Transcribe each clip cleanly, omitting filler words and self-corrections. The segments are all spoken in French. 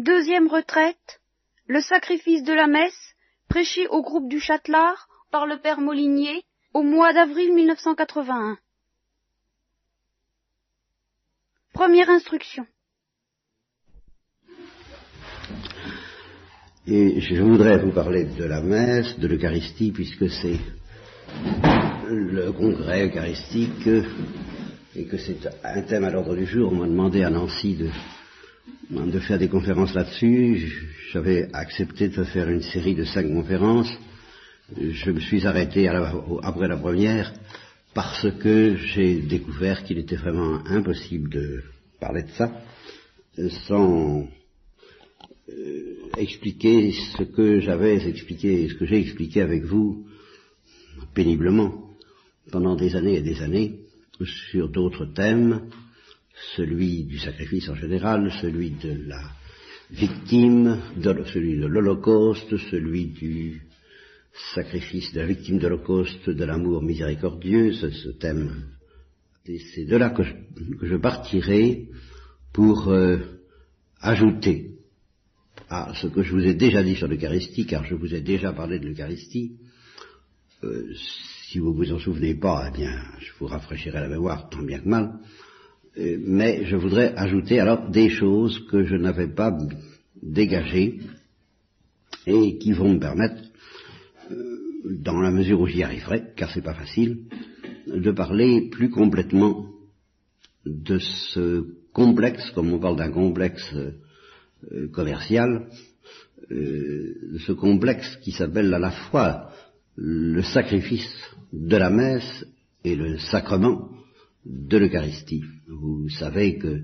Deuxième retraite, le sacrifice de la messe, prêché au groupe du Châtelard par le père Molinier au mois d'avril 1981. Première instruction. Et je voudrais vous parler de la messe, de l'Eucharistie, puisque c'est le congrès eucharistique et que c'est un thème à l'ordre du jour. On m'a demandé à Nancy de faire des conférences là-dessus. J'avais accepté de faire une série de 5 conférences. Je me suis arrêté après la première parce que j'ai découvert qu'il était vraiment impossible de parler de ça sans expliquer ce que j'avais expliqué, ce que j'ai expliqué avec vous péniblement pendant des années et des années sur d'autres thèmes, celui du sacrifice en général, celui de la victime, celui de l'Holocauste, celui du sacrifice de la victime de l'Holocauste, de l'amour miséricordieux, ce thème. Et c'est de là que je partirai pour ajouter à ce que je vous ai déjà dit sur l'Eucharistie, car je vous ai déjà parlé de l'Eucharistie. Si vous vous en souvenez pas, eh bien, je vous rafraîchirai la mémoire tant bien que mal. Mais je voudrais ajouter alors des choses que je n'avais pas dégagées et qui vont me permettre, dans la mesure où j'y arriverai, car c'est pas facile, de parler plus complètement de ce complexe, comme on parle d'un complexe commercial, ce complexe qui s'appelle à la fois le sacrifice de la messe et le sacrement de l'Eucharistie. Vous savez que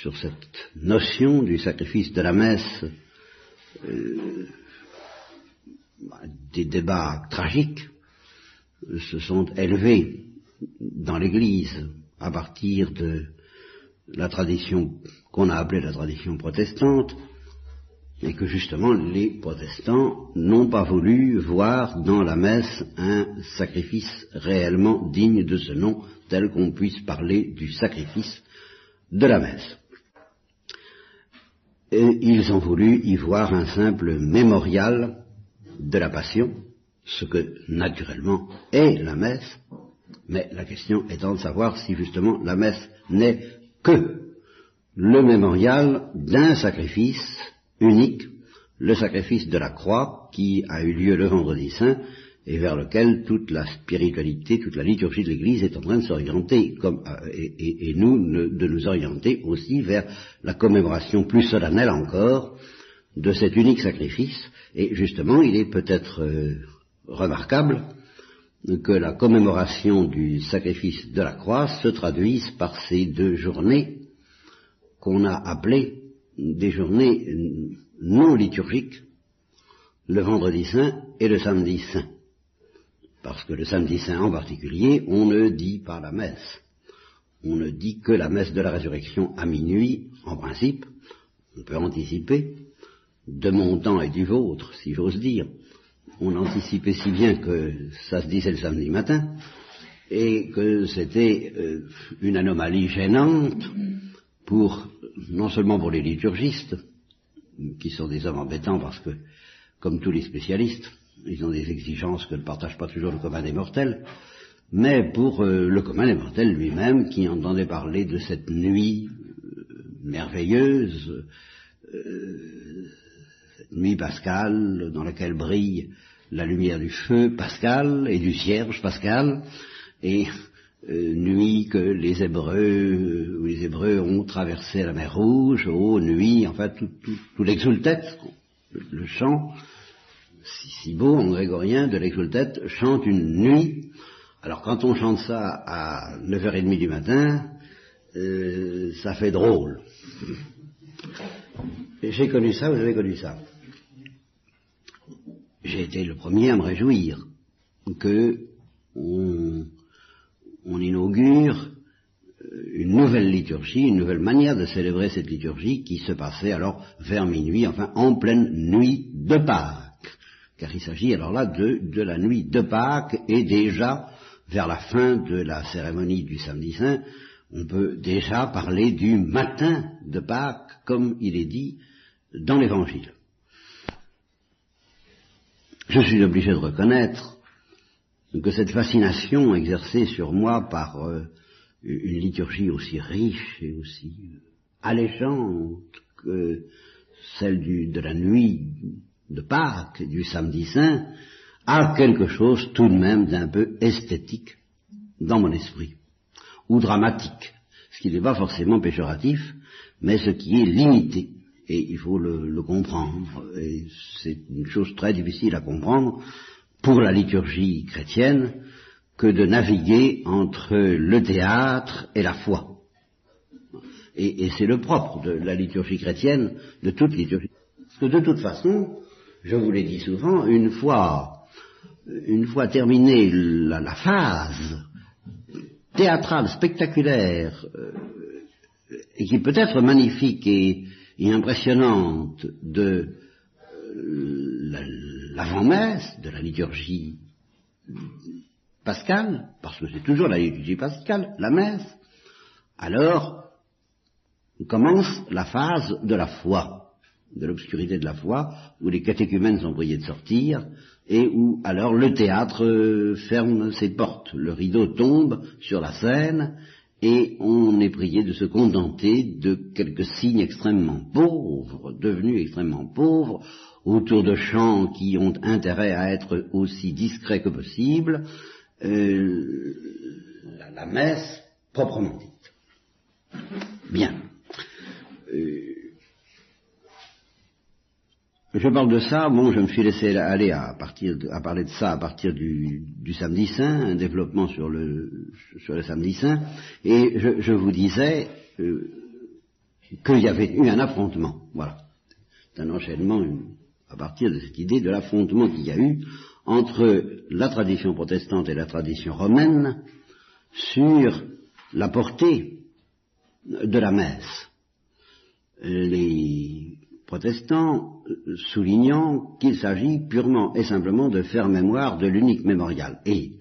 sur cette notion du sacrifice de la messe, des débats tragiques se sont élevés dans l'Église à partir de la tradition qu'on a appelée la tradition protestante, et que justement les protestants n'ont pas voulu voir dans la messe un sacrifice réellement digne de ce nom, tel qu'on puisse parler du sacrifice de la messe. Et ils ont voulu y voir un simple mémorial de la Passion, ce que naturellement est la messe, mais la question étant de savoir si justement la messe n'est que le mémorial d'un sacrifice unique, le sacrifice de la croix qui a eu lieu le vendredi saint et vers lequel toute la spiritualité, toute la liturgie de l'Église est en train de s'orienter, et nous de nous orienter aussi vers la commémoration plus solennelle encore de cet unique sacrifice. Et justement, il est peut-être remarquable que la commémoration du sacrifice de la croix se traduise par ces 2 journées qu'on a appelées des journées non liturgiques, le vendredi saint et le samedi saint. Parce que le samedi saint en particulier, on ne dit pas la messe. On ne dit que la messe de la résurrection à minuit, en principe. On peut anticiper, de mon temps et du vôtre, si j'ose dire. On anticipait si bien que ça se disait le samedi matin, et que c'était une anomalie gênante non seulement pour les liturgistes, qui sont des hommes embêtants parce que, comme tous les spécialistes, ils ont des exigences que ne partage pas toujours le commun des mortels, mais pour le commun des mortels lui-même, qui entendait parler de cette nuit merveilleuse, cette nuit pascale dans laquelle brille la lumière du feu pascal et du cierge pascal, et nuit que les Hébreux ont traversé la mer Rouge, nuit, enfin tout l'exultet, le chant si beau en grégorien de l'exultet chante une nuit. Alors quand on chante ça à 9h30 du matin, ça fait drôle. J'ai connu ça, vous avez connu ça. J'ai été le premier à me réjouir que on inaugure une nouvelle liturgie, une nouvelle manière de célébrer cette liturgie qui se passait alors vers minuit, enfin en pleine nuit de Pâques. Car il s'agit alors là de la nuit de Pâques, et déjà vers la fin de la cérémonie du samedi saint, on peut déjà parler du matin de Pâques, comme il est dit dans l'Évangile. Je suis obligé de reconnaître que cette fascination exercée sur moi par une liturgie aussi riche et aussi alléchante que celle de la nuit de Pâques, du samedi saint, a quelque chose tout de même d'un peu esthétique dans mon esprit, ou dramatique, ce qui n'est pas forcément péjoratif, mais ce qui est limité, et il faut le comprendre, et c'est une chose très difficile à comprendre pour la liturgie chrétienne que de naviguer entre le théâtre et la foi. Et c'est le propre de la liturgie chrétienne, de toute liturgie. Parce que de toute façon, je vous l'ai dit souvent, une fois terminée la phase théâtrale, spectaculaire, et qui peut être magnifique et impressionnante de l'avant-messe, de la liturgie pascale, parce que c'est toujours la liturgie pascale, la messe, alors commence la phase de la foi, de l'obscurité de la foi, où les catéchumènes sont priés de sortir, et où alors le théâtre ferme ses portes, le rideau tombe sur la scène, et on est prié de se contenter de quelques signes extrêmement pauvres, devenus extrêmement pauvres, autour de chants qui ont intérêt à être aussi discrets que possible, la messe proprement dite. Bien. Je parle de ça, bon, je me suis laissé aller à parler de ça à partir du samedi saint, un développement sur le samedi saint, et je vous disais qu'il y avait eu un affrontement, voilà. C'est un enchaînement à partir de cette idée de l'affrontement qu'il y a eu entre la tradition protestante et la tradition romaine sur la portée de la messe. Les protestants soulignant qu'il s'agit purement et simplement de faire mémoire de l'unique mémorial. Et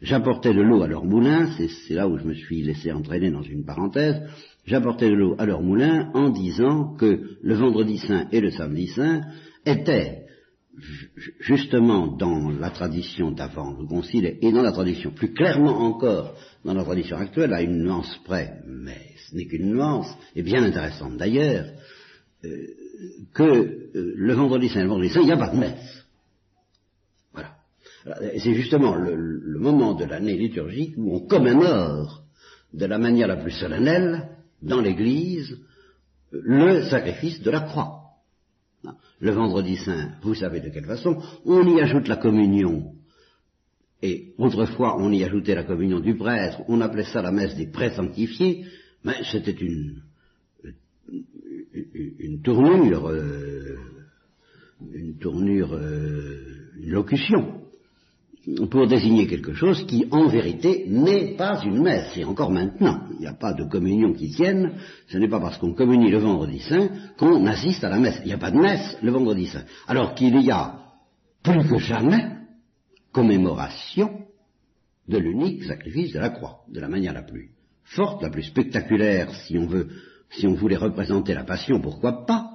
j'apportais de l'eau à leur moulin, c'est là où je me suis laissé entraîner dans une parenthèse, j'apportais de l'eau à leur moulin en disant que le vendredi saint et le samedi saint étaient justement dans la tradition d'avant le concile et dans la tradition, plus clairement encore dans la tradition actuelle, à une nuance près, mais ce n'est qu'une nuance, et bien intéressante d'ailleurs, que le vendredi saint et le vendredi saint, il n'y a pas de messe. Voilà. C'est justement le moment de l'année liturgique où on commémore de la manière la plus solennelle dans l'Église le sacrifice de la croix. Le vendredi saint, vous savez de quelle façon, on y ajoute la communion, et autrefois on y ajoutait la communion du prêtre, on appelait ça la messe des pré-sanctifiés, mais c'était une tournure, une locution, pour désigner quelque chose qui, en vérité, n'est pas une messe, et encore maintenant. Il n'y a pas de communion qui tienne, ce n'est pas parce qu'on communie le vendredi saint qu'on assiste à la messe. Il n'y a pas de messe le vendredi saint. Alors qu'il y a, plus que jamais, commémoration de l'unique sacrifice de la croix, de la manière la plus forte, la plus spectaculaire, si on voulait représenter la passion, pourquoi pas,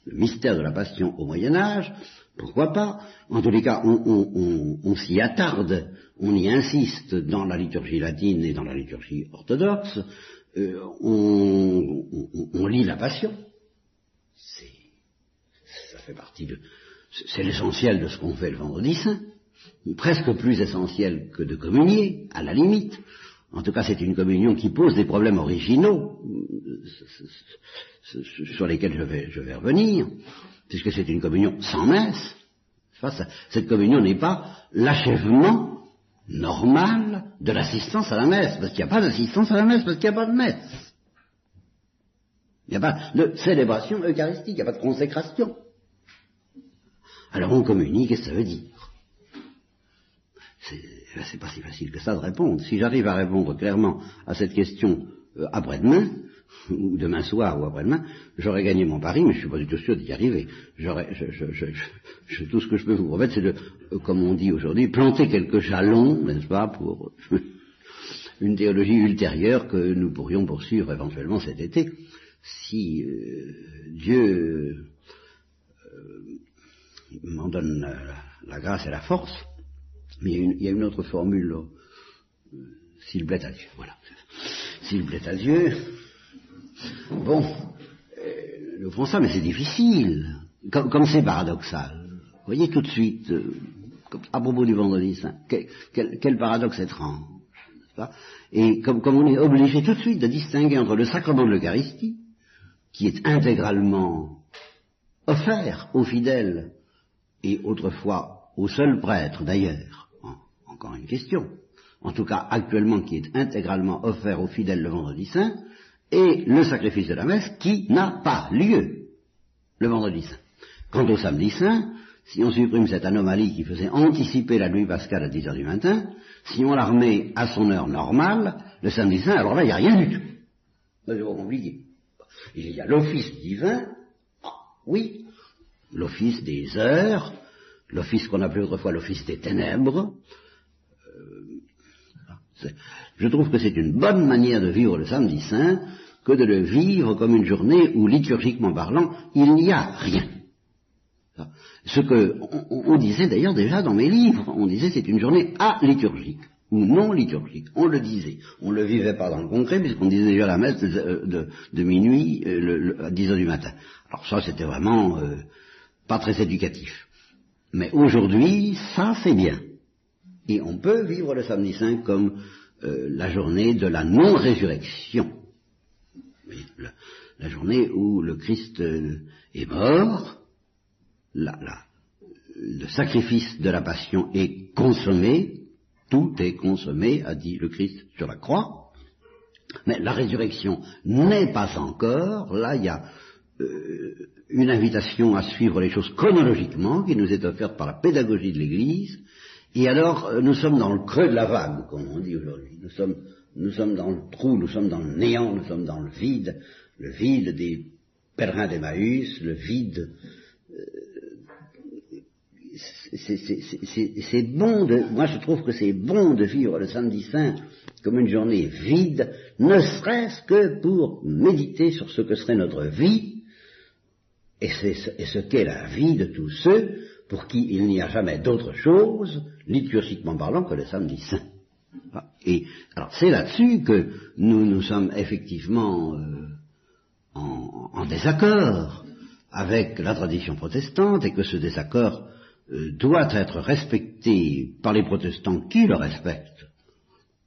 le mystère de la passion au Moyen-Âge, pourquoi pas. En tous les cas, on s'y attarde, on y insiste dans la liturgie latine et dans la liturgie orthodoxe, on lit la passion. Ça fait partie c'est l'essentiel de ce qu'on fait le vendredi saint, presque plus essentiel que de communier, à la limite. En tout cas, c'est une communion qui pose des problèmes originaux, sur lesquels je vais revenir, puisque c'est une communion sans messe. Cette communion n'est pas l'achèvement normal de l'assistance à la messe, parce qu'il n'y a pas d'assistance à la messe, parce qu'il n'y a pas de messe. Il n'y a pas de célébration eucharistique, il n'y a pas de consécration. Alors on communie, qu'est-ce que ça veut dire? C'est pas si facile que ça de répondre. Si j'arrive à répondre clairement à cette question après-demain, ou demain soir ou après-demain, j'aurais gagné mon pari, mais je suis pas du tout sûr d'y arriver. Tout ce que je peux vous promettre, c'est de, comme on dit aujourd'hui, planter quelques jalons, n'est-ce pas, pour une théologie ultérieure que nous pourrions poursuivre éventuellement cet été, si Dieu m'en donne la grâce et la force, mais il y a une autre formule, s'il plaît à Dieu, voilà. S'il plaît à Dieu, bon, nous ferons ça, mais c'est difficile, comme c'est paradoxal. Vous voyez tout de suite, à propos du vendredi saint, quel paradoxe étrange, n'est-ce pas? Et comme on est obligé tout de suite de distinguer entre le sacrement de l'Eucharistie, qui est intégralement offert aux fidèles, et autrefois au seul prêtre d'ailleurs, encore une question, en tout cas actuellement qui est intégralement offert aux fidèles le vendredi saint, et le sacrifice de la messe qui n'a pas lieu le vendredi saint. Quant au samedi saint, si on supprime cette anomalie qui faisait anticiper la nuit pascale à 10 heures du matin, si on la remet à son heure normale, le samedi saint, alors là, il n'y a rien du tout. C'est pas compliqué. Il y a l'office divin, oui, l'office des heures, l'office qu'on appelait autrefois l'office des ténèbres. Je trouve que c'est une bonne manière de vivre le samedi saint que de le vivre comme une journée où, liturgiquement parlant, il n'y a rien. Ce que on disait d'ailleurs déjà dans mes livres, on disait c'est une journée aliturgique ou non liturgique. On le disait, on ne le vivait pas dans le concret puisqu'on disait déjà la messe de minuit à 10 heures du matin. Alors ça c'était vraiment pas très éducatif. Mais aujourd'hui, ça c'est bien. Et on peut vivre le samedi saint comme la journée de la non-résurrection. La journée où le Christ est mort, le sacrifice de la passion est consommé, tout est consommé, a dit le Christ sur la croix, mais la résurrection n'est pas encore. Là il y a une invitation à suivre les choses chronologiquement qui nous est offerte par la pédagogie de l'Église. Et alors, nous sommes dans le creux de la vague, comme on dit aujourd'hui. Nous sommes dans le trou, nous sommes dans le néant, nous sommes dans le vide des pèlerins d'Emmaüs, le vide. C'est bon moi je trouve que c'est bon de vivre le samedi saint comme une journée vide, ne serait-ce que pour méditer sur ce que serait notre vie, et ce qu'est la vie de tous ceux pour qui il n'y a jamais d'autre chose, liturgiquement parlant, que le samedi saint. Et alors c'est là-dessus que nous sommes effectivement en désaccord avec la tradition protestante, et que ce désaccord doit être respecté par les protestants qui le respectent,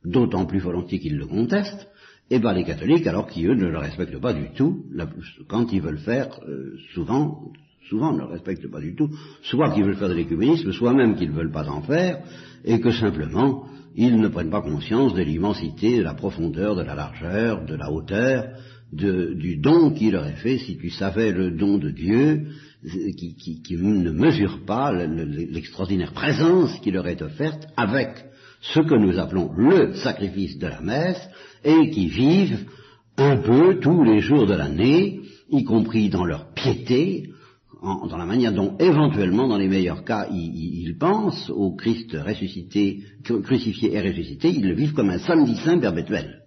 d'autant plus volontiers qu'ils le contestent, et par les catholiques alors qui eux ne le respectent pas du tout, quand ils veulent faire, souvent ne le respectent pas du tout, soit qu'ils veulent faire de l'écuménisme, soit même qu'ils ne veulent pas en faire, et que simplement ils ne prennent pas conscience de l'immensité, de la profondeur, de la largeur, de la hauteur, du don qu'il leur est fait. Si tu savais le don de Dieu, qui ne mesure pas l'extraordinaire présence qui leur est offerte avec ce que nous appelons le sacrifice de la messe, et qui vivent un peu tous les jours de l'année, y compris dans leur piété, dans la manière dont éventuellement, dans les meilleurs cas, ils pensent au Christ ressuscité, crucifié et ressuscité. Ils le vivent comme un samedi saint perpétuel.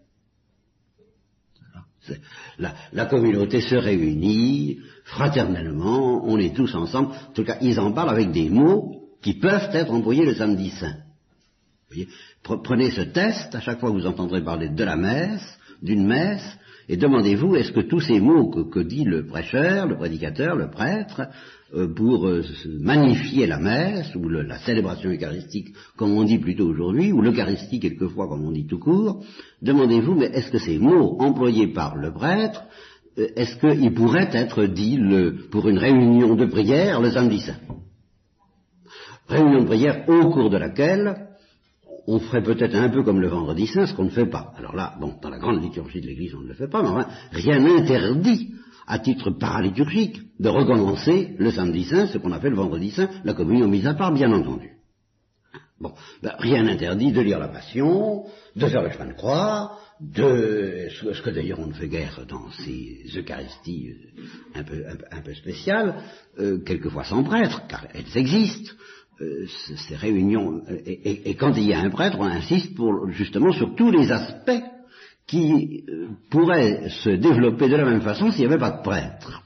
La communauté se réunit fraternellement, on est tous ensemble. En tout cas, ils en parlent avec des mots qui peuvent être employés le samedi saint. Vous voyez, prenez ce test, à chaque fois que vous entendrez parler de la messe, d'une messe, et demandez-vous, est-ce que tous ces mots que dit le prêcheur, le prédicateur, le prêtre, pour magnifier la messe, ou la célébration eucharistique, comme on dit plutôt aujourd'hui, ou l'eucharistie quelquefois, comme on dit tout court, demandez-vous, mais est-ce que ces mots employés par le prêtre, est-ce qu'ils pourraient être dits pour une réunion de prière le samedi saint? Réunion de prière au cours de laquelle on ferait peut-être un peu comme le vendredi saint, ce qu'on ne fait pas. Alors là, bon, dans la grande liturgie de l'Église, on ne le fait pas, mais enfin, rien n'interdit, à titre paraliturgique, de recommencer le samedi saint, ce qu'on appelle le vendredi saint, la communion mise à part, bien entendu. Bon, rien n'interdit de lire la Passion, de faire le chemin de croix, ce que d'ailleurs on ne fait guère dans ces Eucharisties un peu spéciales, quelquefois sans prêtre, car elles existent. Ces réunions, et quand il y a un prêtre, on insiste justement sur tous les aspects qui pourraient se développer de la même façon s'il n'y avait pas de prêtre.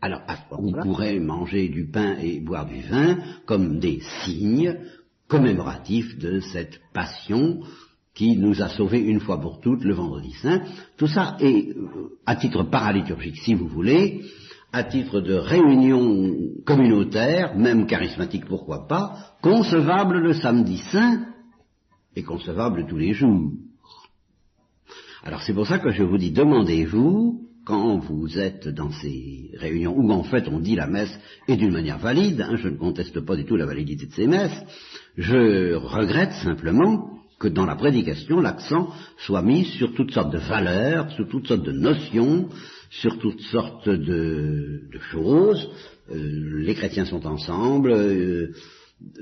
Alors, on pourrait manger du pain et boire du vin comme des signes commémoratifs de cette passion qui nous a sauvés une fois pour toutes le vendredi saint. Tout ça est, à titre paraliturgique si vous voulez, à titre de réunion communautaire, même charismatique pourquoi pas, concevable le samedi saint et concevable tous les jours. Alors c'est pour ça que je vous dis, demandez-vous, quand vous êtes dans ces réunions où en fait on dit la messe et d'une manière valide, je ne conteste pas du tout la validité de ces messes, je regrette simplement que dans la prédication, l'accent soit mis sur toutes sortes de valeurs, sur toutes sortes de notions, sur toutes sortes de choses. Les chrétiens sont ensemble.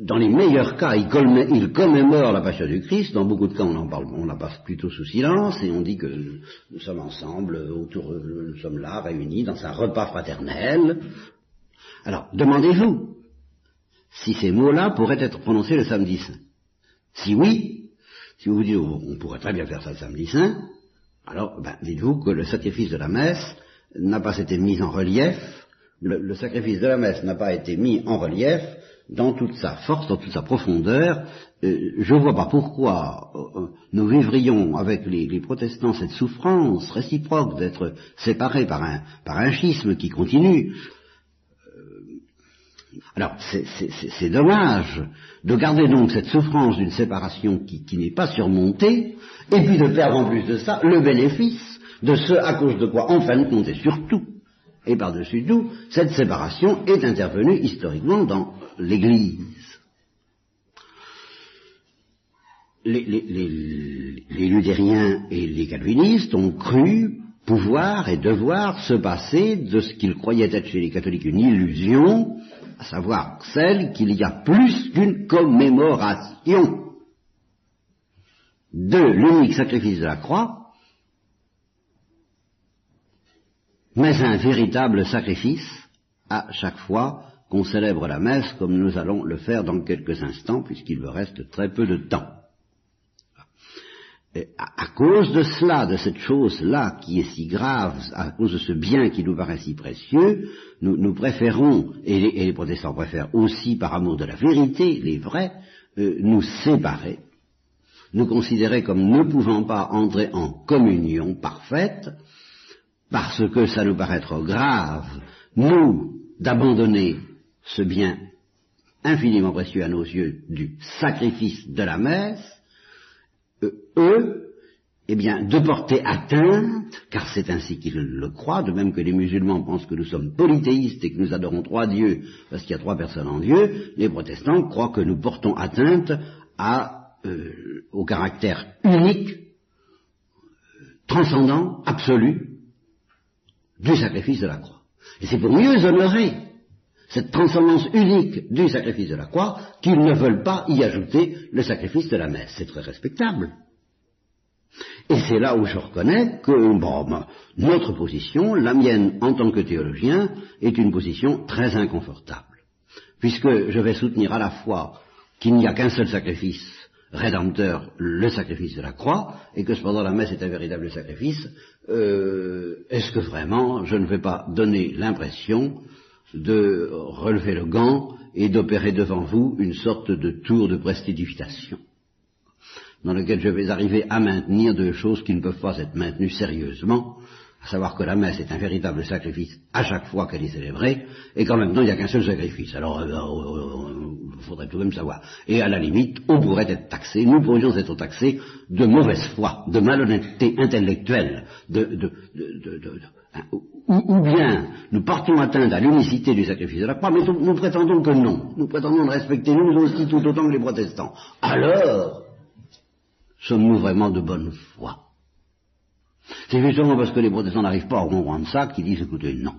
Dans les meilleurs cas, ils commémorent la passion du Christ. Dans beaucoup de cas, on la passe plutôt sous silence et on dit que nous sommes ensemble, nous sommes là, réunis dans un repas fraternel. Alors, demandez-vous si ces mots-là pourraient être prononcés le samedi saint. Si oui, si vous vous dites, on pourrait très bien faire ça le samedi saint, alors dites-vous que le sacrifice de la messe n'a pas été mis en relief, le sacrifice de la messe n'a pas été mis en relief dans toute sa force, dans toute sa profondeur. Je ne vois pas pourquoi nous vivrions avec les protestants cette souffrance réciproque d'être séparés par un schisme qui continue. Alors, c'est dommage de garder donc cette souffrance d'une séparation qui n'est pas surmontée, et puis de perdre en plus de ça le bénéfice de ce à cause de quoi, en fin de compte et surtout, et par-dessus tout, cette séparation est intervenue historiquement dans l'Église. Les luthériens et les calvinistes ont cru pouvoir et devoir se passer de ce qu'ils croyaient être chez les catholiques une illusion, à savoir celle qu'il y a plus qu'une commémoration de l'unique sacrifice de la croix, mais un véritable sacrifice à chaque fois qu'on célèbre la messe, comme nous allons le faire dans quelques instants, puisqu'il me reste très peu de temps. Et à cause de cela, de cette chose-là qui est si grave, à cause de ce bien qui nous paraît si précieux, nous préférons, et les protestants préfèrent aussi par amour de la vérité, les vrais, nous séparer, nous considérer comme ne pouvant pas entrer en communion parfaite, parce que ça nous paraît trop grave, nous, d'abandonner ce bien infiniment précieux à nos yeux du sacrifice de la messe, eux, eh bien, de porter atteinte, car c'est ainsi qu'ils le croient, de même que les musulmans pensent que nous sommes polythéistes et que nous adorons trois dieux, parce qu'il y a trois personnes en Dieu, les protestants croient que nous portons atteinte au caractère unique, transcendant, absolu, du sacrifice de la croix. Et c'est pour mieux honorer cette transcendance unique du sacrifice de la croix qu'ils ne veulent pas y ajouter le sacrifice de la messe. C'est très respectable. Et c'est là où je reconnais que notre position, la mienne en tant que théologien, est une position très inconfortable. Puisque je vais soutenir à la fois qu'il n'y a qu'un seul sacrifice rédempteur, le sacrifice de la croix, et que cependant la messe est un véritable sacrifice, est-ce que vraiment je ne vais pas donner l'impression de relever le gant et d'opérer devant vous une sorte de tour de prestidigitation, dans lequel je vais arriver à maintenir deux choses qui ne peuvent pas être maintenues sérieusement, à savoir que la messe est un véritable sacrifice à chaque fois qu'elle est célébrée, et qu'en même temps il n'y a qu'un seul sacrifice. Alors, il faudrait tout de même savoir. Et à la limite, on pourrait être taxé, nous pourrions être taxés de mauvaise foi, de malhonnêteté intellectuelle, ou bien nous portons atteinte à l'unicité du sacrifice de la croix, mais nous prétendons que non. Nous prétendons de respecter nous aussi tout autant que les protestants. Alors, sommes-nous vraiment de bonne foi? C'est justement parce que les protestants n'arrivent pas à comprendre ça qu'ils disent écoutez, non,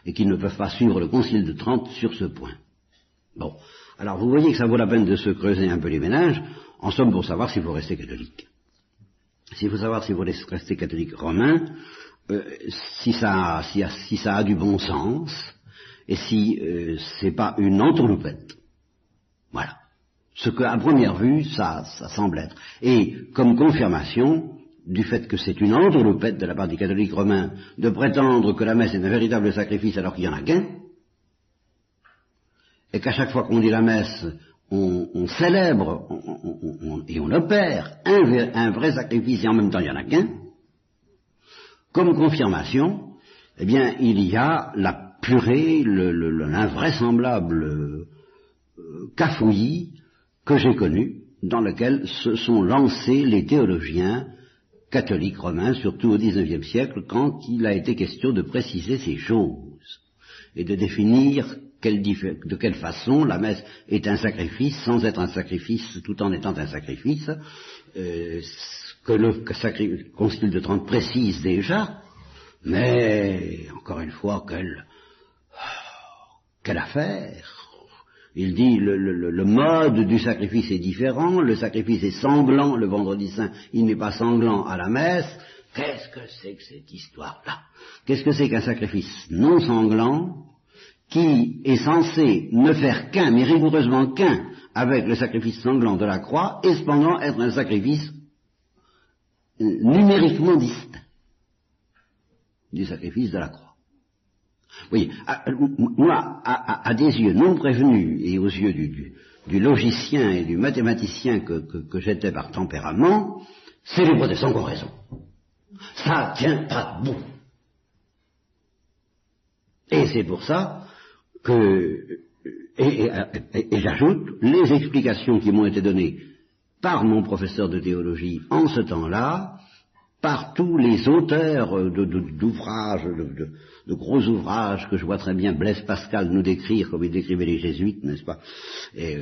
et qu'ils ne peuvent pas suivre le Concile de Trente sur ce point. Bon, alors vous voyez que ça vaut la peine de se creuser un peu les méninges, en somme pour savoir s'il faut rester catholique. S'il faut savoir s'il faut rester catholique romain, si ça a du bon sens, et si c'est pas une entourloupette. Voilà. Ce qu'à première vue, ça semble être. Et comme confirmation, du fait que c'est une entourloupette de la part des catholiques romains de prétendre que la messe est un véritable sacrifice alors qu'il n'y en a qu'un, et qu'à chaque fois qu'on dit la messe, on célèbre et on opère un vrai sacrifice et en même temps il n'y en a qu'un. Comme confirmation, eh bien, il y a la purée, l'invraisemblable cafouillis que j'ai connu, dans lequel se sont lancés les théologiens catholiques romains, surtout au XIXe siècle, quand il a été question de préciser ces choses et de définir de quelle façon la messe est un sacrifice sans être un sacrifice tout en étant un sacrifice, que le Concile de Trente précise déjà, mais encore une fois, quelle affaire! Il dit le mode du sacrifice est différent, le sacrifice est sanglant le vendredi saint, il n'est pas sanglant à la messe. Qu'est-ce que c'est que cette histoire-là? Qu'est-ce que c'est qu'un sacrifice non sanglant qui est censé ne faire qu'un, mais rigoureusement qu'un, avec le sacrifice sanglant de la croix, et cependant être un sacrifice numériquement distinct du sacrifice de la croix? Oui, moi, à des yeux non prévenus et aux yeux du logicien et du mathématicien que j'étais par tempérament, c'est les protestants qui ont raison. Ça tient pas debout. Et c'est pour ça que, et j'ajoute, les explications qui m'ont été données par mon professeur de théologie en ce temps-là, par tous les auteurs d'ouvrages, de gros ouvrages que je vois très bien Blaise Pascal nous décrire comme il décrivait les jésuites, n'est-ce pas, et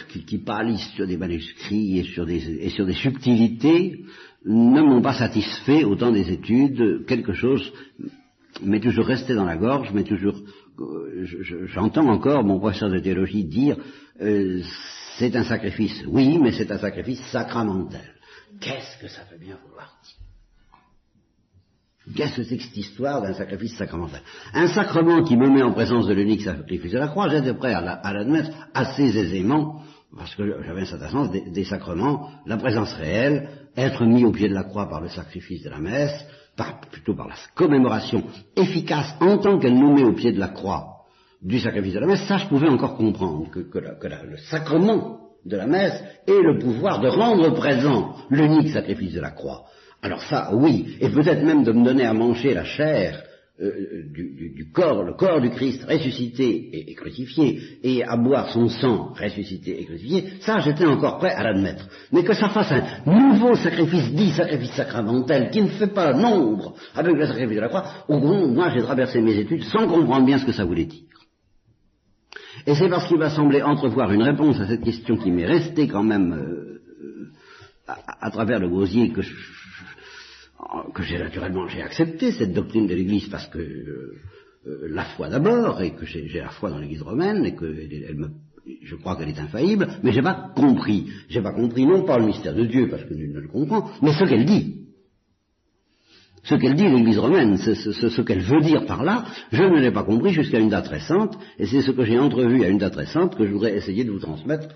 qui pâlissent sur des manuscrits et sur des subtilités, ne m'ont pas satisfait au temps des études. Quelque chose m'est toujours resté dans la gorge, j'entends encore mon professeur de théologie dire c'est un sacrifice, oui, mais c'est un sacrifice sacramentel. Qu'est-ce que ça veut bien vouloir dire? Qu'est-ce que c'est que cette histoire d'un sacrifice sacramentel? Un sacrement qui me met en présence de l'unique sacrifice de la croix, j'étais prêt à l'admettre assez aisément, parce que j'avais un certain sens des sacrements, la présence réelle, être mis au pied de la croix par le sacrifice de la messe, plutôt par la commémoration efficace en tant qu'elle nous met au pied de la croix du sacrifice de la messe, ça je pouvais encore comprendre, que le sacrement de la messe ait le pouvoir de rendre présent l'unique sacrifice de la croix. Alors ça, oui, et peut-être même de me donner à manger la chair du corps, le corps du Christ ressuscité et crucifié, et à boire son sang ressuscité et crucifié, ça j'étais encore prêt à l'admettre. Mais que ça fasse un nouveau sacrifice, dit sacrifice sacramentel, qui ne fait pas nombre avec le sacrifice de la croix, au fond, moi j'ai traversé mes études sans comprendre bien ce que ça voulait dire. Et c'est parce qu'il m'a semblé entrevoir une réponse à cette question qui m'est restée quand même à travers le gosier que j'ai accepté cette doctrine de l'Église parce que la foi d'abord, et que j'ai la foi dans l'Église romaine, et que je crois qu'elle est infaillible, mais j'ai pas compris non pas le mystère de Dieu, parce que nul ne le comprend, mais ce qu'elle dit. Ce qu'elle dit, l'Église romaine, ce qu'elle veut dire par là, je ne l'ai pas compris jusqu'à une date récente, et c'est ce que j'ai entrevu à une date récente que je voudrais essayer de vous transmettre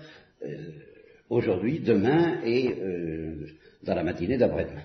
aujourd'hui, demain et dans la matinée d'après-demain.